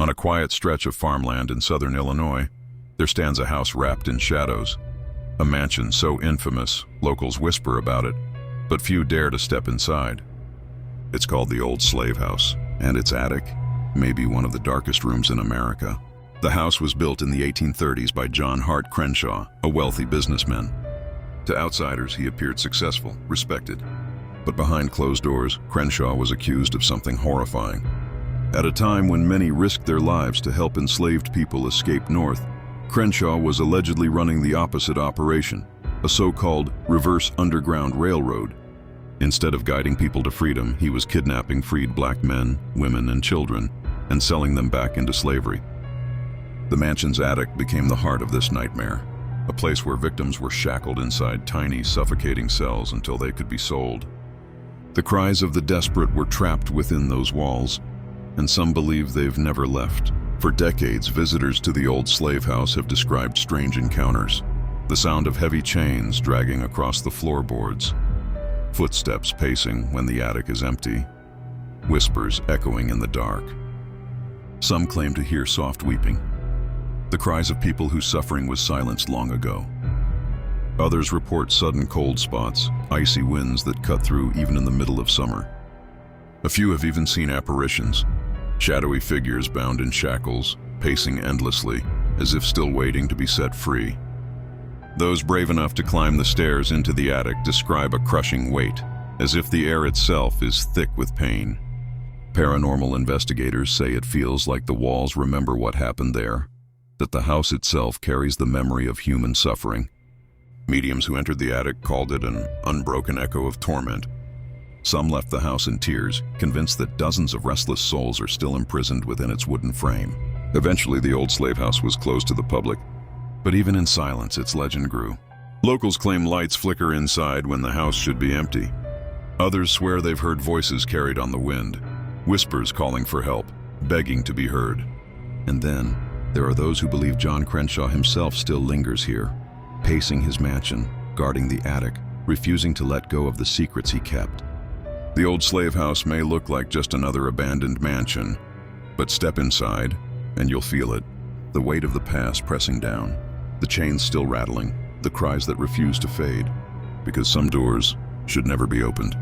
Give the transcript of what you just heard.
On a quiet stretch of farmland in southern Illinois, there stands a house wrapped in shadows. A mansion so infamous, locals whisper about it, but few dare to step inside. It's called the Old Slave House, and its attic may be one of the darkest rooms in America. The house was built in the 1830s by John Hart Crenshaw, a wealthy businessman. To outsiders, he appeared successful, respected. But behind closed doors, Crenshaw was accused of something horrifying. At a time when many risked their lives to help enslaved people escape north, Crenshaw was allegedly running the opposite operation, a so-called reverse underground railroad. Instead of guiding people to freedom, he was kidnapping freed black men, women, and children, and selling them back into slavery. The mansion's attic became the heart of this nightmare, a place where victims were shackled inside tiny, suffocating cells until they could be sold. The cries of the desperate were trapped within those walls, and some believe they've never left. For decades, visitors to the old slave house have described strange encounters. The sound of heavy chains dragging across the floorboards, footsteps pacing when the attic is empty, whispers echoing in the dark. Some claim to hear soft weeping, the cries of people whose suffering was silenced long ago. Others report sudden cold spots, icy winds that cut through even in the middle of summer. A few have even seen apparitions, shadowy figures bound in shackles, pacing endlessly, as if still waiting to be set free. Those brave enough to climb the stairs into the attic describe a crushing weight, as if the air itself is thick with pain. Paranormal investigators say it feels like the walls remember what happened there, that the house itself carries the memory of human suffering. Mediums who entered the attic called it an unbroken echo of torment. Some left the house in tears, convinced that dozens of restless souls are still imprisoned within its wooden frame. Eventually, the old slave house was closed to the public, but even in silence, its legend grew. Locals claim lights flicker inside when the house should be empty. Others swear they've heard voices carried on the wind, whispers calling for help, begging to be heard. And then, there are those who believe John Crenshaw himself still lingers here, pacing his mansion, guarding the attic, refusing to let go of the secrets he kept. The old slave house may look like just another abandoned mansion, but step inside and you'll feel it. The weight of the past pressing down, the chains still rattling, the cries that refuse to fade, because some doors should never be opened.